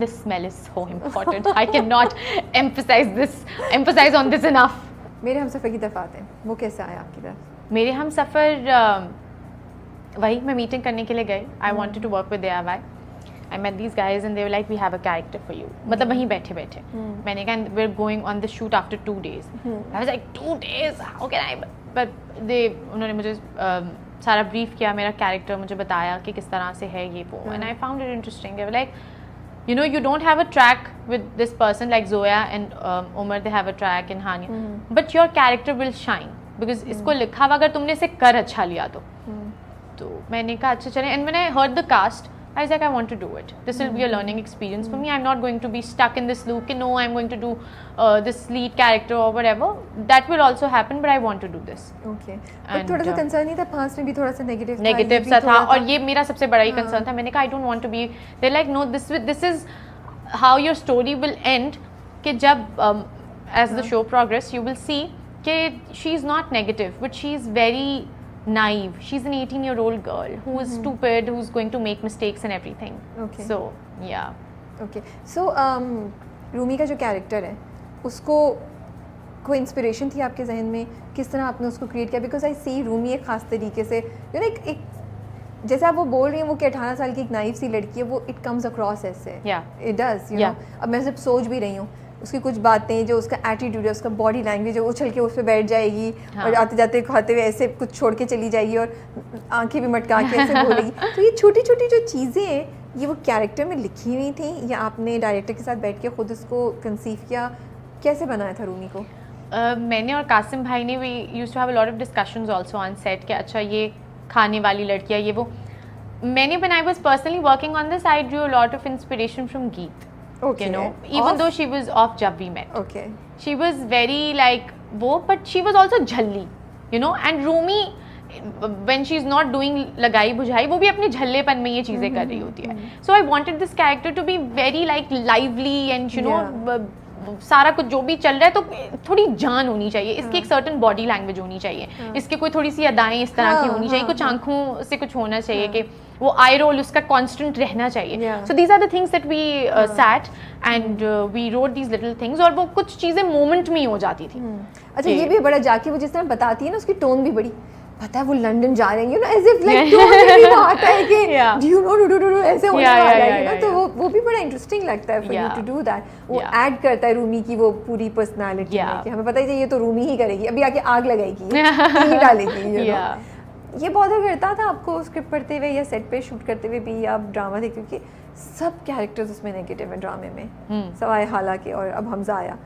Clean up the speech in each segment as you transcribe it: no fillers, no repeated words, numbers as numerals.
The smell is so important. I cannot emphasize on this enough. मेरे हमसफ़र की दफ़ात हैं, वो कैसे आया आपकी तरफ? मेरे हम सफ़र वही मैं मीटिंग करने के लिए गई. I wanted to work with DIY. I met these guys and they were like, we have a character for you. मतलब वहीं बैठे बैठे मैंने कहा we're going on the shoot after 2 days. I was like 2 days? How can I? But उन्होंने मुझे सारा brief किया, मेरा कैरेक्टर मुझे बताया कि किस तरह से है ये वो. And I found it interesting. They were like, you know, you don't have a track with this person like Zoya and Umar, they have a track in Hania, but your character will shine because इसको लिखा हुआ अगर तुमने इसे कर अच्छा लिया तो मैंने कहा अच्छा चलें. And when I heard the cast, I was like, I want to do it. This will be a learning experience for me. I'm not going to be stuck in this loop. No, I'm going to do this lead character or whatever. That will also happen, but I want to do this. Okay. but थोड़ा सा concern नहीं था, fast में भी थोड़ा सा negative सा था और ये मेरा सबसे बड़ा ही कंसर्न था. मैंने कहा I don't want to be. They're like, no, this is how your story will end. कि जब as the show progress, you will see कि she is not negative, but she is very naive. She's an 18-year-old girl who is stupid, who's going to make mistakes and everything. Okay. So yeah. Okay. So Rumi का जो character है उसको कोई inspiration थी आपके जहन में, किस तरह आपने उसको क्रिएट किया? बिकॉज आई सी रूमी एक ख़ास तरीके से यू नो एक जैसे आप वो बोल रही हैं वो कि 18 साल की एक नाइव सी लड़की है, वो इट कम्स अक्रॉस ऐसे. It does you know. अब मैं सिर्फ सोच भी रही हूँ उसकी कुछ बातें, जो उसका एटीट्यूड है, उसका बॉडी लैंग्वेज है, उछल के उस पर बैठ जाएगी और आते जाते खाते हुए ऐसे कुछ छोड़ के चली जाएगी और आंखें भी मटका के ऐसे बोलेगी. तो ये छोटी छोटी जो चीज़ें हैं ये वो कैरेक्टर में लिखी हुई थी या आपने डायरेक्टर के साथ बैठ के खुद इसको कंसीव किया? कैसे बनाया था रूमी को? मैंने और कासिम भाई ने we used to have a lot of discussions also on set कि अच्छा ये खाने वाली लड़की है ये वो. मैंने when I was personally working on this, I drew a lot of inspiration from Geet. Okay. You know, even though she was off Jab We Met. Okay. She was very like वो, but she was also Jalli, you know. And Rumi, when she's not doing लगाई बुझाई, वो भी अपने झल्लेपन में ये चीज़ें कर रही होती है. So I wanted this character to be very like lively and you know सारा कुछ जो भी चल रहा है तो थोड़ी जान होनी चाहिए इसकी, एक सर्टन बॉडी लैंग्वेज होनी चाहिए इसके, कोई थोड़ी सी अदाएं इस तरह की होनी चाहिए, कुछ आंखों से कुछ होना चाहिए कि वो आई रोल उसका कांस्टेंट रहना चाहिए. So these are the things that we sat and we wrote these little things और वो कुछ चीज़ें मोमेंट में ही हो जाती थी. अच्छा ये भी बड़ा जाके वो जिस तरह बताती है ना उसकी टोन भी बड़ी, पता है वो लंदन जा रहे हैं you know as if like tone भी वो आता है कि डू यू नो ऐसे होने वाला है ना, तो वो भी बड़ा इंटरेस्टिंग लगता है for you to do that. वो ऐड करता है रूमी की वो पूरी पर्सनालिटी में कि हमें पता है ये तो रूमी ही करेगी, अभी आके आग लगाएगी ये डालेगी यू नो. ये बॉदर करता था आपको स्क्रिप्ट पढ़ते हुए या सेट पे शूट करते हुए भी या आप ड्रामा देखते, क्योंकि सब कैरेक्टर्स उसमें नेगेटिव है ड्रामे में, सवाए हाला के और अब हमजा आया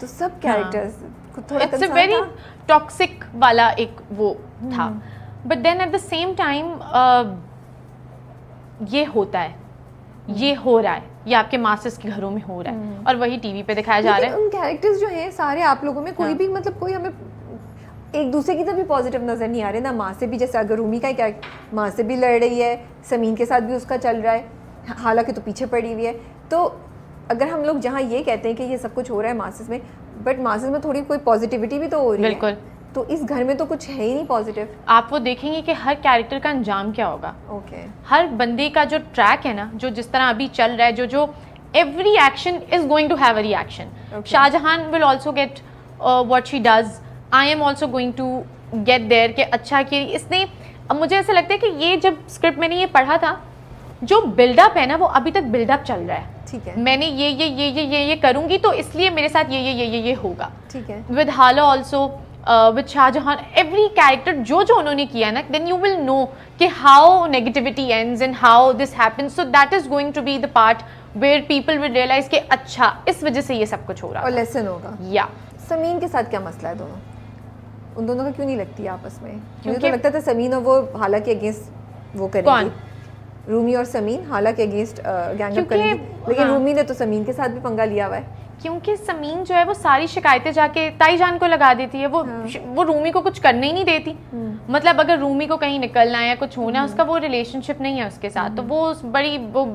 तो सब कैरेक्टर्स थोड़ा इट्स अ वेरी टॉक्सिक वाला एक वो था. But then at the same time ये होता है, ये हो रहा है, ये आपके मास्टर्स के घरों में हो रहा है और वही टीवी पे दिखाया जा रहा है. उन कैरेक्टर्स जो हैं सारे आप लोगों में कोई भी मतलब कोई हमें एक दूसरे की तरफ भी पॉजिटिव नज़र नहीं आ रहे ना. माँ से भी जैसे अगर रूमी का क्या माँ से भी लड़ रही है, समीन के साथ भी उसका चल रहा है, हालांकि तो पीछे पड़ी हुई है. तो अगर हम लोग जहाँ ये कहते हैं कि ये सब कुछ हो रहा है मास्टर्स में, बट मास्टर्स में थोड़ी कोई पॉजिटिविटी भी तो हो रही है. बिल्कुल. तो इस घर में तो कुछ है ही नहीं पॉजिटिव. आप वो देखेंगे कि हर कैरेक्टर का अंजाम क्या होगा. ओके. हर बंदे का जो ट्रैक है ना, जो जिस तरह अभी चल रहा है, जो every action is going to have a reaction. Shahjahan will also get what she does. I am also going to get there कि अच्छा कि इसने. अब मुझे ऐसा लगता है कि ये जब स्क्रिप्ट मैंने ये पढ़ा था, जो बिल्डअप है ना वो अभी तक बिल्डअप चल रहा है. ठीक है. मैंने ये करूंगी तो इसलिए मेरे साथ ये होगा. ठीक है. With Hala also, with Shahjahan, every character जो उन्होंने किया ना, देन यू विल नो कि how negativity ends and how this happens. So that is going to be the part where people will realise कि अच्छा इस वजह से ये सब कुछ हो रहा है और लेसन होगा. या समीन के साथ क्या मसला है? उन दोनों का क्यों नहीं लगती आपस में? मुझे तो लगता था समीन और वो हाला के अगेंस्ट वो करेंगी. कौन? रूमी और समीन हाला के अगेंस्ट गैंग अप करेंगी, लेकिन रूमी ने तो समीन के साथ भी पंगा लिया हुआ है. क्योंकि समीन जो है वो सारी शिकायतें जाके ताईजान को लगा देती है. वो रूमी को कुछ करने ही नहीं देती. मतलब अगर रूमी को कहीं निकलना है या कुछ होना है, उसका वो रिलेशनशिप नहीं है उसके साथ, तो वो बड़ी वो.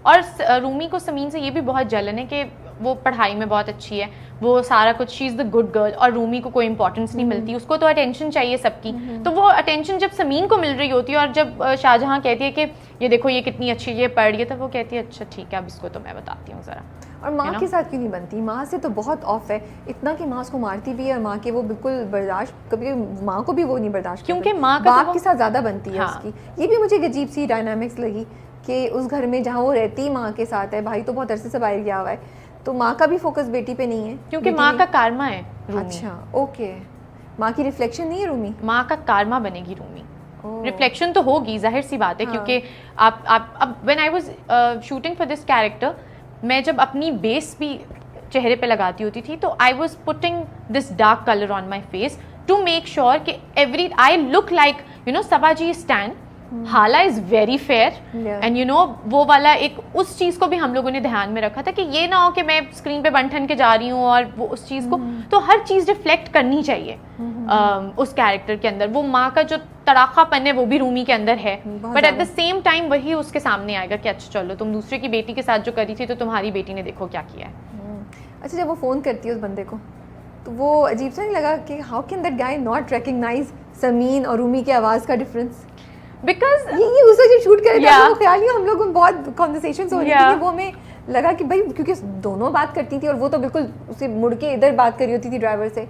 और रूमी को समीन से ये भी बहुत जलन है कि वो पढ़ाई में बहुत अच्छी है, वो सारा कुछ, she is the good girl, और रूमी को कोई इंपॉर्टेंस नहीं मिलती, उसको तो अटेंशन चाहिए सबकी। तो वो अटेंशन जब समीन को मिल रही होती है, और जब शाहजहां कहती है कि ये देखो ये कितनी अच्छी ये पढ़ रही है, तब वो कहती है अच्छा ठीक है अब इसको तो मैं बताती हूँ ज़रा। और माँ के साथ क्यों नहीं बनती? माँ से तो बहुत ऑफ है, इतना कि माँ उसको मारती भी है, और माँ के वो बिल्कुल बर्दाश्त, कभी माँ को भी वो नहीं बर्दाश्त, क्योंकि माँ का बाप के साथ ज़्यादा बनती है। हाँ। उसकी ये भी मुझे एक अजीब सी डायनामिक्स लगी कि उस घर में जहाँ वो रहती माँ के साथ है, भाई तो बहुत अरसे से बाहर गया हुआ है, तो माँ का भी फोकस बेटी पे नहीं है, क्योंकि माँ का कारमा है रूमी। अच्छा ओके, माँ की रिफ्लेक्शन नहीं है रूमी, माँ का कारमा बनेगी रूमी। रिफ्लेक्शन तो होगी, जाहिर सी बात है। हाँ। क्योंकि आप अब when I was shooting for this character, मैं जब अपनी बेस भी चेहरे पे लगाती होती थी, तो I was putting this dark colour on my face to make sure कि एवरी आई लुक लाइक सबाजी स्टैन, Hala is very fair, and वो वाला एक उस चीज़ को भी हम लोगों ने ध्यान में रखा था कि ये ना हो कि मैं स्क्रीन पे बन ठन के जा रही हूँ और वो उस चीज़ को, तो हर चीज़ रिफ्लेक्ट करनी चाहिए उस कैरेक्टर के अंदर। वो माँ का जो तड़ाकापन है वो भी रूमी के अंदर है, but at the same time वही उसके सामने आएगा कि अच्छा चलो तुम दूसरे की बेटी के साथ जो करी थी, तो तुम्हारी बेटी ने देखो क्या किया है। अच्छा, जब वो फ़ोन करती है उस बंदे को, तो वो अजीब सा नहीं लगा कि how can that guy not recognise Sameen और रूमी की आवाज़ का डिफरेंस? बिकॉज ये उस वक्त जब शूट करे थे, वो ख्याल नहीं, हम लोग में बहुत कॉन्वर्सेशंस हो रही थी, वो हमें लगा कि भाई क्योंकि दोनों बात करती थी और वो तो बिल्कुल उसे मुड़ के इधर बात कर रही होती थी ड्राइवर से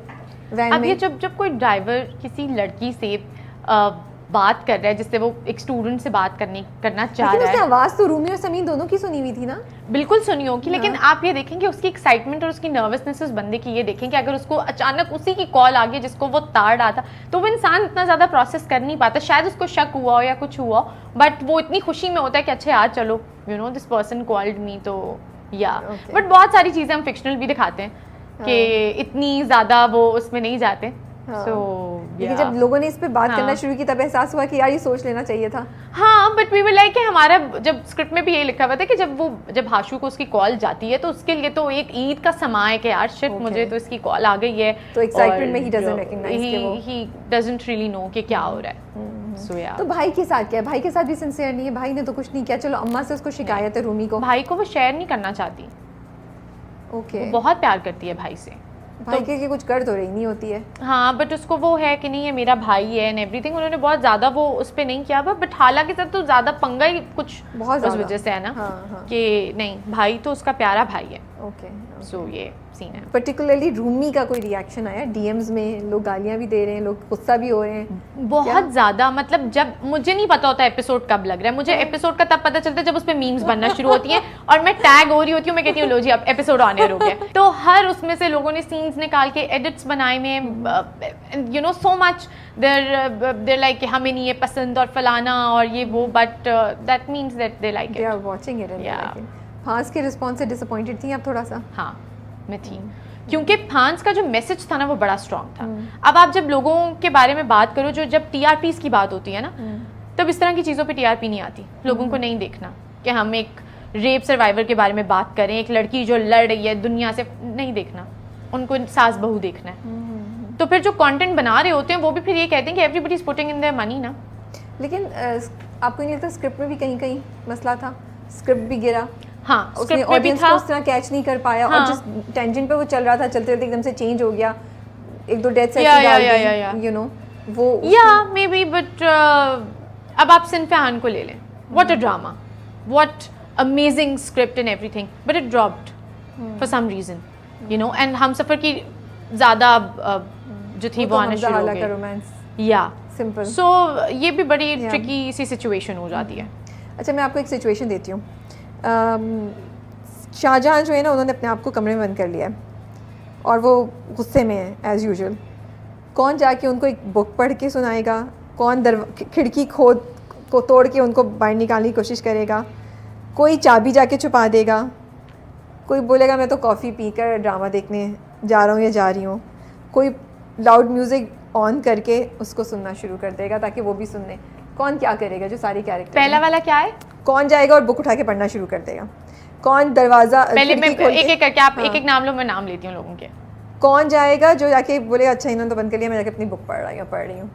वैन अब में। ये जब कोई ड्राइवर किसी लड़की से बात कर रहा है जिससे वो एक स्टूडेंट से बात करना चाह रहा है, आवाज़ तो रूमी और समीन दोनों की सुनी हुई थी ना? बिल्कुल सुनी होगी, लेकिन आप ये देखेंगे उसकी एक्साइटमेंट और उसकी नर्वसनेस उस बंदे की, ये देखेंगे अगर उसको अचानक उसी की कॉल आ गई जिसको वो ताड़ रहा था, तो वो इंसान इतना ज़्यादा प्रोसेस कर नहीं पाता। शायद उसको शक हुआ हो या कुछ हुआ हो, बट वो इतनी खुशी में होता है कि अच्छा यार चलो दिस पर्सन कॉल्ड मी, तो या बट बहुत सारी चीज़ें हम फिक्शनल भी दिखाते हैं कि इतनी ज़्यादा वो उसमें नहीं जाते। लेकिन जब लोगों ने इस पे बात करना शुरू की तब एहसास हुआ कि यार ये सोच लेना चाहिए था। हाँ, बट वी वर लाइक कि हमारा जब स्क्रिप्ट में भी यही लिखा हुआ था कि जब हाशू को उसकी कॉल जाती है तो उसके लिए तो एक ईद का समा है कि यार शिट मुझे तो इसकी कॉल आ गई है, तो एक्साइटमेंट में ही डजंट रिकॉग्नाइज कि वो ही डजंट रियली नो कि क्या हो रहा है। सो या तो भाई के साथ क्या है? भाई के साथ भी सिंसियर नहीं है, भाई ने तो कुछ नहीं किया, चलो अम्मा से उसको शिकायत है रूमी को, भाई को वो शेयर नहीं करना चाहती। ओके, वो बहुत प्यार करती है भाई से, भाई के कुछ कर तो रही नहीं होती है। हाँ, बट उसको वो है कि नहीं ये मेरा भाई है एंड एवरीथिंग, उन्होंने बहुत ज़्यादा वो उस पर नहीं किया, बट हाला के साथ तो ज़्यादा पंगा ही कुछ बहुत उस वजह से है ना। हाँ। कि नहीं भाई तो उसका प्यारा भाई है। ओके, सो ये सीन है। पर्टिकुलरली रूमी का कोई रिएक्शन आया? डीएम्स में लोग गालियाँ भी दे रहे हैं, लोग गुस्सा भी हो रहे हैं बहुत ज़्यादा, मतलब जब मुझे नहीं पता होता एपिसोड कब लग रहा है, मुझे एपिसोड का तब पता चलता है जब उस पर मीम्स बनना शुरू होती हैं और मैं टैग हो रही होती हूँ, मैं कहती हूँ लो जी अब एपिसोड ऑन एयर हो गया। तो हर उसमें से लोगों ने सीन्स निकाल के एडिट्स बनाए में, सो मच देयर लाइक हमें नहीं ये पसंद और फलाना और ये वो, but that means that they like it, they are watching it. Fans के रिस्पॉन्स से डिसअपॉइंटेड थी आप थोड़ा सा? हाँ मैं थी, क्योंकि फांस का जो मैसेज था ना वो बड़ा स्ट्रॉन्ग था। अब आप जब लोगों के बारे में बात करो, जब टीआरपीस की बात होती है ना, तब इस तरह की चीज़ों पे टीआरपी नहीं आती। लोगों को नहीं देखना कि हम एक रेप सर्वाइवर के बारे में बात करें, एक लड़की जो लड़ रही है दुनिया से, नहीं देखना, उनको सास बहू देखना है। तो फिर जो कंटेंट बना रहे होते हैं वो भी फिर ये कहते हैं कि everybody is putting in their money ना। लेकिन आपको नहीं लगता स्क्रिप्ट में भी कहीं कहीं मसला था? स्क्रिप्ट भी गिरा। हाँ, उसने ऑडियंस को उस तरह कैच नहीं कर पाया। हाँ। और जिस टेंशन पे वो चल रहा था, चलते चलते एकदम से चेंज हो गया, एक दो डेथ सेंटेंस यू नो वो या मे बी, बट अब आप सिनफान को ले लें, what a drama, what amazing script and everything, but it dropped for some reason, and Humsafar की ज़्यादा जो थी वो आना शुरू हो गई, या सिंपल। सो ये भी बड़ी ट्रिकी सी सिचुएशन हो जाती है। अच्छा, मैं आपको एक सिचुएशन देती हूँ। शाहजहां जो है ना, उन्होंने अपने आप को कमरे में बंद कर लिया है और वो गुस्से में है एज़ यूजुअल। कौन जाके उनको एक बुक पढ़ के सुनाएगा? कौन खिड़की खोद को तोड़ के उनको बाहर निकालने की कोशिश करेगा? कोई चाबी जाके छुपा देगा? कोई बोलेगा मैं तो कॉफ़ी पीकर ड्रामा देखने जा रहा हूँ या जा रही हूँ? कोई लाउड म्यूज़िक ऑन करके उसको सुनना शुरू कर देगा ताकि वो भी सुन ले। कौन क्या करेगा? जो सारी कैरेक्टर, पहला वाला क्या है? कौन जाएगा और बुक उठा के पढ़ना शुरू कर देगा? कौन दरवाज़ा पहले मैं एक एक करके, आप एक एक नाम लो, मैं नाम लेती हूँ लोगों के। कौन जाएगा जो जाके बोलेगा अच्छा इन्होंने तो बंद कर लिया, मैं जाके अपनी बुक पढ़ रही हूँ?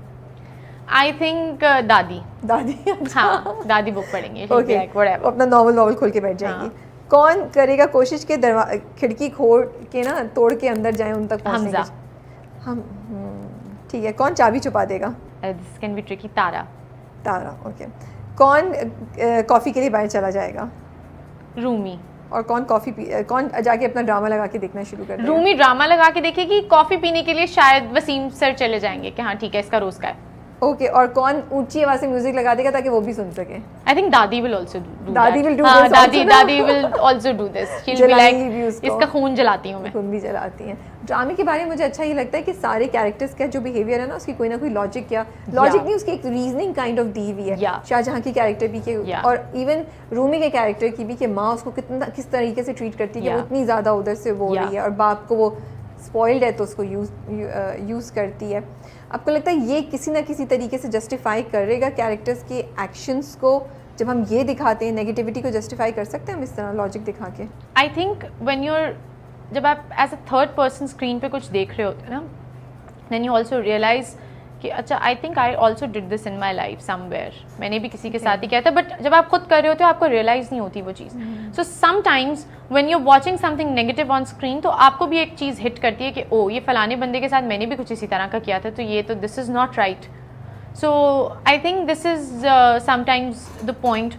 आई थिंक दादी। दादी? हाँ, दादी बुक पढ़ेंगे, ओके, अपना नॉवल खोल के बैठ जाएंगी। कौन करेगा कोशिश के खिड़की खोल के ना तोड़ के अंदर जाए उन तक पहुंचने हमजा। की? हम ठीक है। कौन चाबी छुपा देगा? This can be tricky. Tara. Tara, okay. कौन कॉफ़ी के लिए बाहर चला जाएगा? रूमी। और कौन जाके अपना ड्रामा लगा के देखना शुरू कर देगा? रूमी ड्रामा लगा के देखेगी। कॉफी पीने के लिए शायद वसीम सर चले जाएंगे कि हाँ ठीक है इसका रोज का है। ओके। और कौन ऊंची आवाज से म्यूजिक लगा देगा ताकि वो भी सुन सके? I think dadi will also do dadi will do हाँ, this दादी also ना? Dadi will also do this. She will be जलाएंगी भी लाइक उसको। इसका खून जलाती हूँ मैं। खून भी जलाती हैं। ड्रामे के बारे में मुझे अच्छा ये लगता है कि सारे कैरेक्टर्स का जो बिहेवियर है ना उसकी कोई ना कोई लॉजिक नहीं, उसकी एक रीजनिंग काइंड ऑफ दी हुई है। Yeah. शाहजहां की कैरेक्टर भी के Yeah. और इवन रूमी के कैरेक्टर की भी कि माँ उसको किस तरीके से ट्रीट करती है कि वो Yeah. इतनी ज़्यादा उधर से बोल Yeah. रही है और बाप को वो स्पॉइल्ड है तो उसको यूज़ करती है। आपको लगता है ये किसी ना किसी तरीके से जस्टिफाई करेगा कैरेक्टर्स के एक्शंस को? जब हम ये दिखाते हैं नेगेटिविटी को जस्टिफाई कर सकते हैं हम इस तरह लॉजिक दिखा के? आई थिंक व्हेन यूर जब आप as a third person screen पे कुछ देख रहे होते हैं ना, देन यू ऑल्सो रियलाइज कि अच्छा आई think I also did this in my life somewhere. मैंने भी किसी के साथ ही किया था, बट जब आप खुद कर रहे होते हो आपको रियलाइज नहीं होती वो चीज़। So sometimes when you watching something negative on screen तो आपको भी एक चीज़ हिट करती है कि ओ ये फलाने बंदे के साथ मैंने भी कुछ इसी तरह का किया था, तो ये तो this is not right. So I think this is sometimes the point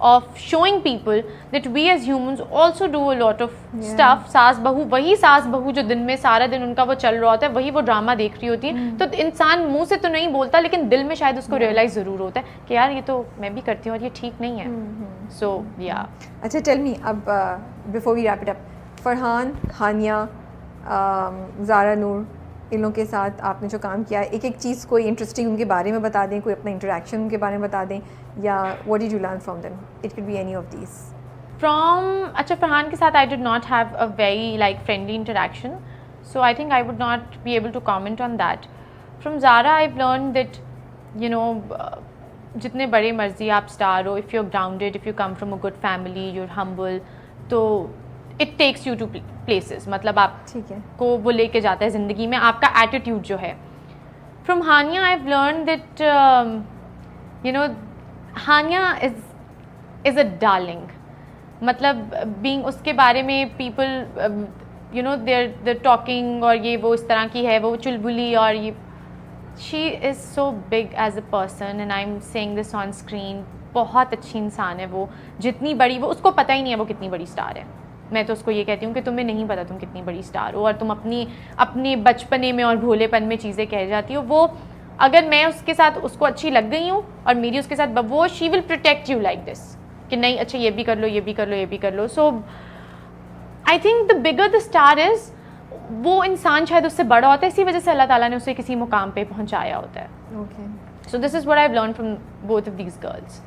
of showing people that we as humans also do a lot of stuff. सास बहू जो दिन में सारा दिन उनका वो चल रहा होता है, वही वो ड्रामा देख रही होती है। तो इंसान मुंह से तो नहीं बोलता लेकिन दिल में शायद उसको रियलाइज ज़रूर होता है कि यार ये तो मैं भी करती हूँ और ये ठीक नहीं है। सो या अच्छा टेल मी, अब before we wrap it up, Farhan, Haniya, Zara Noor, इन लोगों के साथ आपने जो काम किया, एक एक चीज़ कोई इंटरेस्टिंग उनके बारे में बता दें, कोई अपना इंटरेक्शन उनके बारे में बता दें, या what did you learn from them? It could be any of these. अच्छा फरहान के साथ I did not have a very like friendly interaction, so I think I would not be able to comment on that. From Zara I learn that you know जितने बड़े मर्जी आप star हो, if you are grounded, if you come from a good family, you are humble, तो it takes you to places. मतलब आप ठीक है को वो लेके जाता है ज़िंदगी में, आपका एटीट्यूड जो है। From Hania I have learn that you know Hania is a darling. मतलब बीइंग उसके बारे में people you know they're talking और ये वो इस तरह की है, वो चुलबुली और ये she is so big as a person and I am saying this on screen. बहुत अच्छी इंसान है वो, जितनी बड़ी वो, उसको पता ही नहीं है वो कितनी बड़ी स्टार है। मैं तो उसको ये कहती हूँ कि तुम्हें नहीं पता तुम कितनी बड़ी स्टार हो और तुम अपने बचपने में और भोलेपन में चीज़ें कह जाती हो। वो अगर मैं उसके साथ उसको अच्छी लग गई हूँ और मेरी उसके साथ वो, she will protect you like this कि नहीं अच्छा ये भी कर लो, ये भी कर लो, ये भी कर लो। So I think the bigger the star is, वो इंसान शायद उससे बड़ा होता है, इसी वजह से अल्लाह ताला ने उसे किसी मुकाम पे पहुँचाया होता है। Okay so this is what I have learn from both of these girls.